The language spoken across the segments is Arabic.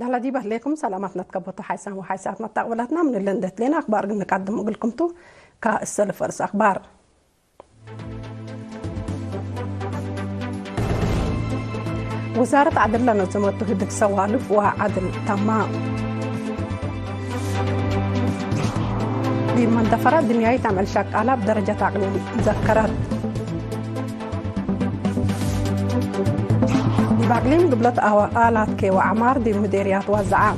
هلا دي بهليكم سلامتنا تكبتوا حيسان وحيساتنا تقولتنا من اللي ندت لنا أخبار نقدم لكم تو كالسلف فرس أخبار. وزارة عدل نظمت تهدك سوالف وعدل تمام. بمن دفرات دنياي تعمل شكالة بدرجة تعليم مذكرات. بأقليم قبلت آلات كي وأعمار دي مديريات وزعام.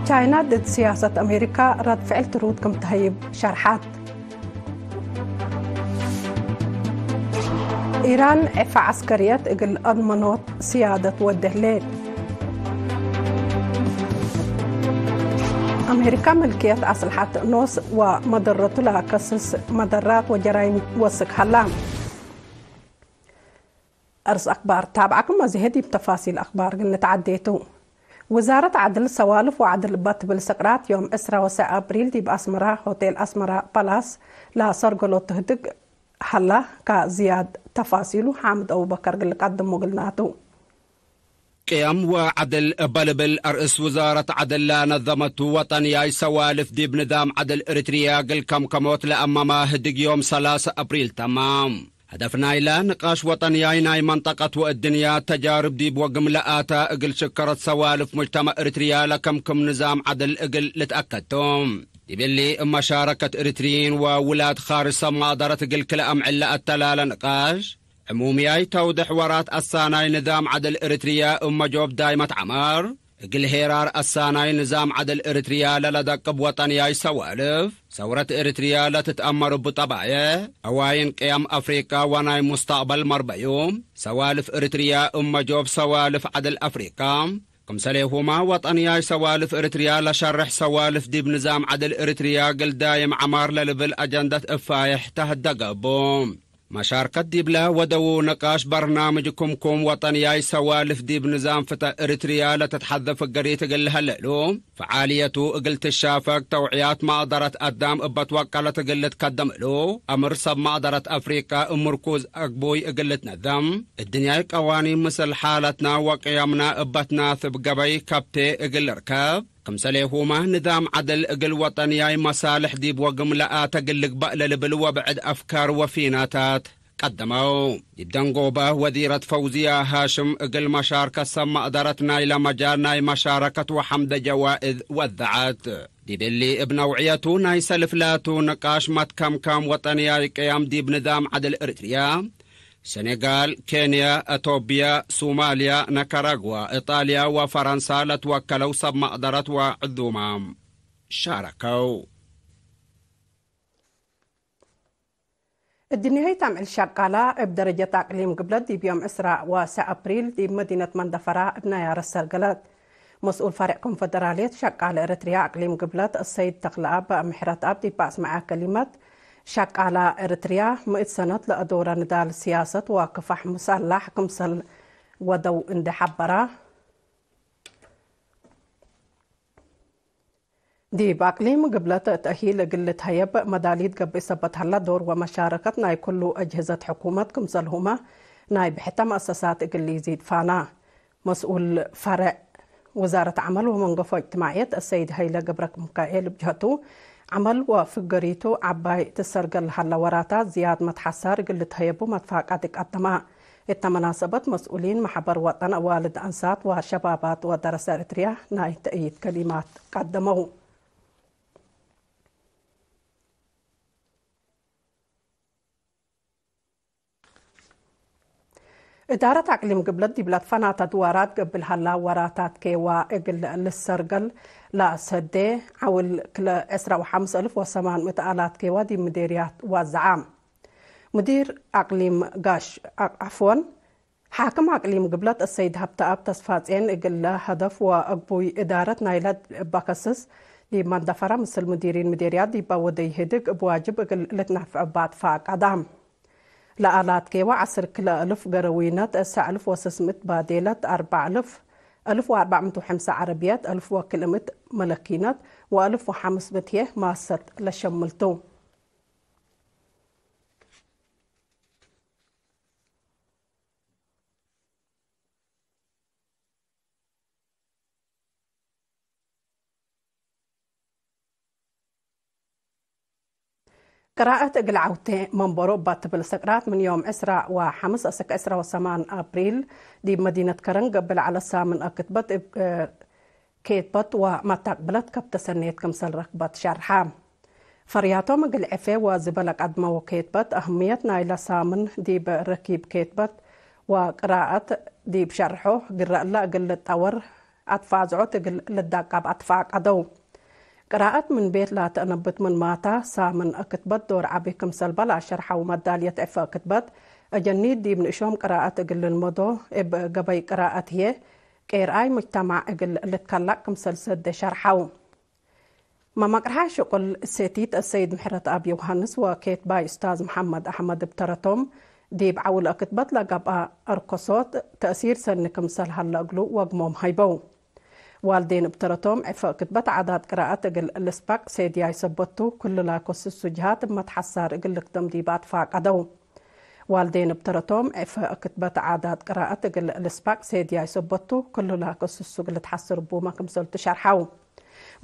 تشاينا ضد سياسة أمريكا رد فعل ترود كم تهيب شرحات. إيران عفا عسكريات إقل أضمنوت سيادة والدهلين. أمريكا ملكية أسلحة نوس ومضرة لها كسس مضرات وجرائم وسك هلام. أرس أخبار تابعكم مزيهدي بتفاصيل أخبار قلنا تعديتو. وزارة عدل سوالف وعدل بات بالسقرات يوم 10 أبريل دي بأسمرة هوتيل أسمرة بالاس لا سرقلو تهدق هلا كزياد تفاصيله حامد أبو بكر قل قدم وقلناتو. قيام وعدل بلبل أرئيس وزارة عدل لا نظمت وطنياي سوالف دي بنظام عدل إريتريا قل كموت لأماما هدق يوم 3 أبريل تمام. هدفنا إلى نقاش وطنياي ناي منطقة والدنيا تجارب دي بوقم لآتا اقل شكرت سوالف مجتمع إريتريا لكم نظام عدل اقل لتأكدتم دي باللي مشاركة إريتريين وولاد خارصة ما قدرت اقل كلا أمعلا التلالة نقاش عمومياي توضح ورات الساناي نظام عدل إريتريا جوب دايمة عمار قل هيرار الساناي نظام عدل إريتريا للدقب وطنياي سوالف ثورة إريتريا لا تتأمر بطبعية أواين قيام أفريقيا وناي مستقبل مربيوم سوالف إريتريا جوب سوالف عدل أفريقيا كم سليهما وطنياي سوالف إريتريا لشرح سوالف دي بنظام عدل إريتريا قل دايم عمار للبل أجندة إفايح تهدقبوم مشاركة ديبلا ودو نقاش برنامجكم وطنياي سوالف ديب نظام فتا إريتريا لتتحذف القرية قل هلالو فعاليته قلت الشافق توعيات ما قدرت قدام بتوكلة قلت قدم له أمر سب ما قدرت أفريقيا مركوز أقبوي قلت نظام الدنيا قوانين مثل حالتنا وقيامنا ابتنا ثبقبي كبتي قل ركاب كم سليهما نظام عدل اقل وطنياي مصالح ديب وقم لآتا قلق بقل لبلو بعد أفكار وفيناتات قدموا الدنقوبة وزيرة فوزية هاشم اقل مشاركة سما قدرتنا إلى مجالنا مشاركة وحمد جوائز وذعت دي باللي بنوعيته ناي سلفلاتو نقاش مات كم وطنياي قيام ديب نظام عدل إريتريا سنغال، كينيا، أثيوبيا، صوماليا، نيكاراغوا، إيطاليا وفرنسا لتوكلوا سب مقدرة وعذومام شاركوا. الدنيا تعمل شغالة بدرجة أقليم قبلت دي بيوم 10 أبريل دي مدينة مندفرة بنايا السرقلات. مسؤول فريق كونفدرالية شغالة إريتريا أقليم قبلت السيد تقلاب محرات أبدي باس مع كلمات شغالة إريتريا 100 سنة لأدورة نضال سياسة وكفاح مسلح كمسل ودو اند حبرة دي باقليم قبلت تأهيل قلة هيب مداليد قبل سبت هلا دور ومشاركة ناي كل أجهزة حكومة كمسلهما ناي بحتى مؤسسات قل يزيد فانا مسؤول فرع وزارة عمل ومنقفة اجتماعية السيد هيلا قبرك مكائل بجهته عمل وفقريتو عباي تسرقل هلا وراتا زياد متحسر قلت هيبو متفاقاتك التما التمناسبة مسؤولين محبر وطن والد أنسات وشبابات ودرس إريتريا ناي تأييد كلمات قدموا إدارة أقليم قبلت دي بلاد فناتا دوارات قبل هلا وراتات كي وإقل للسرقل لا سدي عول كلا 15,800 آلات كي ودي مديريات وزعام مدير أقليم قاش عفوا حاكم أقليم قبلت السيد هبتاب تصفاتين إقل هدف وأقبوي إدارة نايلات باكسس دي مندفرة مثل مديرين مديريات دي باودي هدق بواجب إقل لتنفع بعد فاق عدام لآلات كيوا 10,000 قروينات 9,600 باديلات 4,405 عربيات 1,000 وكلمة ملكينات و1,500 ماسة لشملتو قراءة قلعوتي منبرو باتبل سقرات من يوم 15 أسك 18 أبريل دي مدينة كرن قبل على السامن أكتبت كيتبت وما تقبلت كبت سنيت كمسل ركبت شرحام فرياتو مقل عفي وزبلك عدما وكيتبت أهمية نايلة سامن دي بركيب كيتبت وقراءة دي بشرحه قراء لا قل التور أدفع زعوت قل للدقاب أدفع قدو قراءة من بيت لا تنبت من ماتا سامن أكتبت دور عبي كمسل بلا شرحه ومدالية عفا أكتبت أجنيد دي من إشوم قراءة قل المدو قبي قراءة هي كير آي مجتمع قل لتكلق كمسل سد شرحه ما مقرحة شغل سيتيت السيد محرت أبي يوهانس وكيت باي أستاذ محمد أحمد بترتم دي بعول أكتبت لقب أرقصات تأثير سن كمسل هلقلو وقموم هايبو والدين بترتم عفا كتبت عدد قراءة قل الاسباق سيدي يثبتو كل لا كس السجهات ما تحسر قل لقدم ديبات فاقدو والدين بترتم عفا كتبت عدد قراءة قل الاسباق سيدي يثبتو كل لا كس السجل تحسر بوما كمسل تشرحو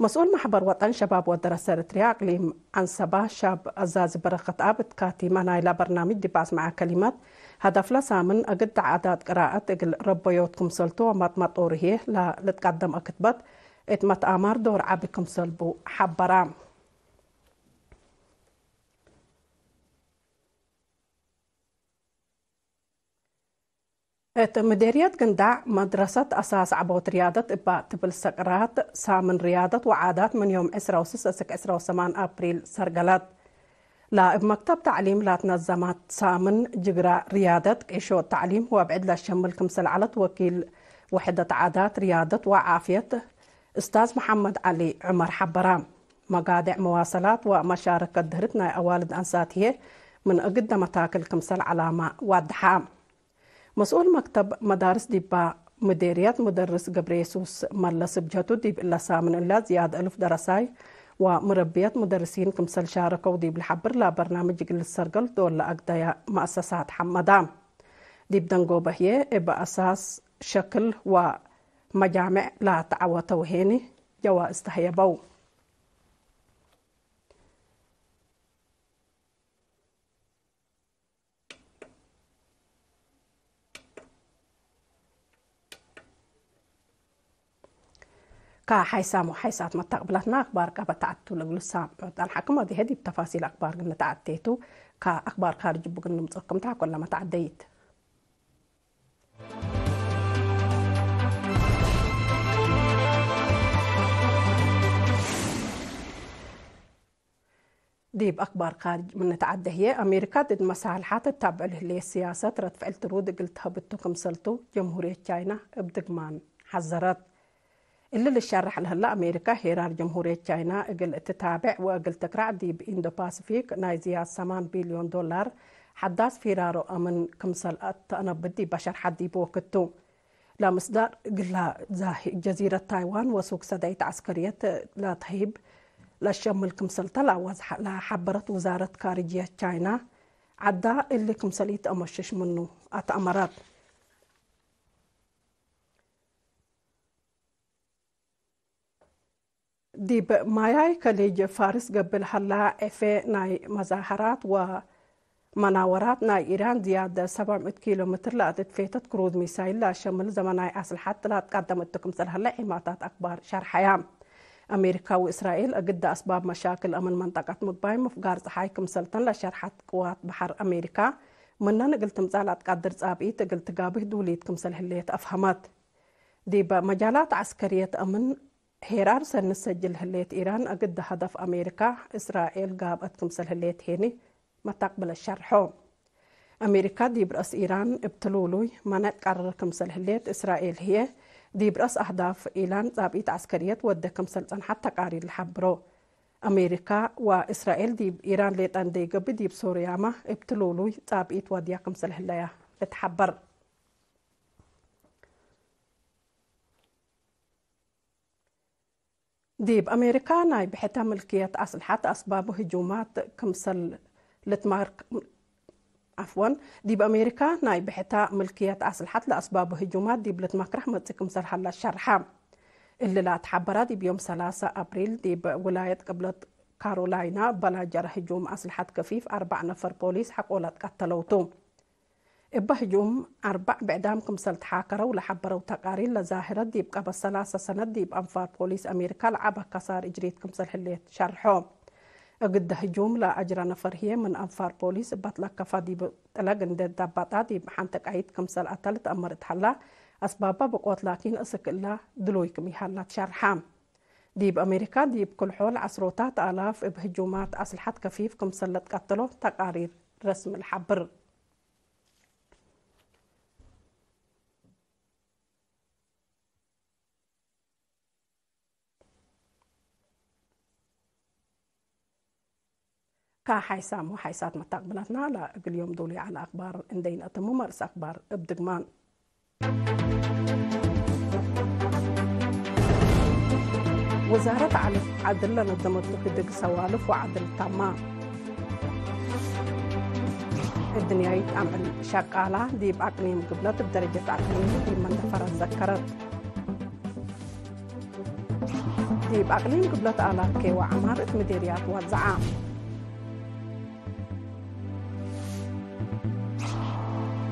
مسؤول محبر وطن شباب ودراسة إريتريا أقليم عن صباح شاب أزاز برقة آبت كاتي مانا إلى برنامج دي باس مع كلمات هدف لسامن أقد عدد قراءة قل ربيوتكم سلطو ومات أوريه لا لتقدم أكتبت اتمت آمار دور عبكم سلبو حبرام مديرية قندع مدرسة أساس عبوت رياضة إبات بالسقرات سامن رياضة وعادات من يوم 26 أبريل سرقلت لا بمكتب تعليم لا تنظمت سامن جغرا رياضة إيشو التعليم وابعد للشمل كمسل على وكيل وحدة عادات رياضة وعافية أستاذ محمد علي عمر حبرام مقادع مواصلات ومشاركة دهرتنا أوالد أنساتيه من أقد متاكل كمسل علامة وادحام مسؤول مكتب مدارس ديبا مديريات مدرس قبريسوس ملس بجهتو ديب إلا سامن إلا زيادة 1000 درساي ومربيات مدرسين كمسل شاركوا ديب الحبر لا برنامج جل السرقل دول لأقدايا مؤسسات حمدان ديب دنقو بهيه إبا أساس شكل ومجامع لا تعوتو هيني جوا استهيبو كحيسام وحيسات ما تقبلتنا أخبار كبتعتو لجلسام الحكومة دي هدي بتفاصيل أخبار قلنا تعديتو كأخبار خارج بقلنا متقم تعك ولا ما تعديت دي بأخبار خارج من تعدي هي أمريكا ضد مساحات التابع له السياسة رد ترود قلتها بتوكم سلطو جمهورية تشاينا بدقمان حذرت اللي شرح لهلا أمريكا هيرار جمهورية تشاينا قل تتابع وقل تقرع دي بإندو باسفيك نايزيا 8 بليون دولار حداس فيرارو أمن كمسل أنا بدي بشر حدي بوكتو لا مصدر قل جزيرة تايوان وسوق سدايت عسكرية لا تهيب لا شمل كمسل طلع لا حبرت وزارة خارجية تشاينا عدا اللي كمسليت أمشش منه أتأمرات ديب ماياي كليج فارس قبل هلا في ناي مظاهرات ومناورات ناي إيران زيادة 700 كيلومتر لا تفيتت كروز ميسايل لا شمل زمناي أسلحات لا تقدمت تكمسل هلا حماتات أكبر شرحيام أمريكا وإسرائيل أجد أسباب مشاكل أمن منطقة مقباي مفقار صحاي كمسلطن لشرحات قوات بحر أمريكا مننا قلت مزالات قدر صابئي قلت قابه دوليت كمسل هليت أفهمت ديب مجالات عسكرية أمن هيرار سنسجل هليت إيران أقد هدف أمريكا إسرائيل قابت كمسل هليت هيني ما تقبل الشرحو أمريكا دي برأس إيران ابتلولوي ما نتقرر كمسل هليت إسرائيل هي دي برأس أهداف إيران ضابط عسكرية ودى كمسل حتى قاري الحبرو أمريكا وإسرائيل دي إيران ليت أندي قبل دي بسوريا ما ابتلولوي ضابط وديا كمسل هليا بتحبر ديب أمريكا ناي بحتى ملكية أسلحة أسباب هجومات كمسل لتمارك ديب أمريكا ناي بحتى ملكية أسلحة لأسباب هجومات ديب لتمكرح متكمسل حلا الشرحة اللي لا تحبرا ديب يوم 3 أبريل ديب ولاية قبلت كارولاينا بلا جرى هجوم أسلحة كفيف 4 نفر بوليس حقولات قتلوتو بهجوم 4 بعدام كمسل تحاكروا لحبروا تقارير لظاهرة ديب قبل 3 سنة ديب أنفار بوليس أمريكا لعبة كسار إجريت كمسل حليت شرحو قد هجوم لا أجرى نفر هي من أنفار بوليس بطلق كفا ديب تلقن ديب دباطا ديب حانتك عيد كمسل أتلت أمرت حلا أسبابا بقوت لكن أسك الله دلويكم يحلات شرحام ديب أمريكا ديب كل حول عشرات آلاف بهجومات أسلحة كفيف كمسل قتلوا تقارير رسم الحبر كحيسام وحيسات متقبلتنا لا اليوم دولي على أخبار اندين أتمو مرس أخبار بدقمان وزارة عدل نظمت لكدق سوالف وعدل تمام الدنيا يتعمل شاقالة ديب أقليم قبلت بدرجة أقليم ديب من دفر ذكرت ديب أقليم قبلت آلاف كي وعمارة مديريات وزعام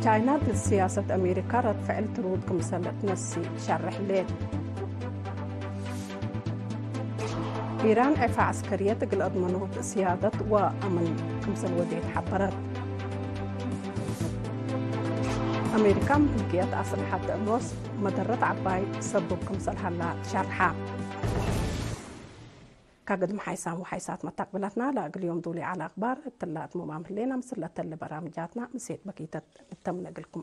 تشاينا ضد سياسة أمريكا رد فعل ترود كمسلة نسي شرح ليل إيران عفا عسكرية تقل أضمنوت سيادة وأمن كمسل وديت حبرت أمريكا ملكية أسلحة النص مدرت عباي سبب كمسل هلا شرحة كقد محيسام وحيسات متقبلتنا لا اليوم دولي على أخبار التلات ممام لنا مسلة برامجاتنا مسيت بكيتة التمنى لكم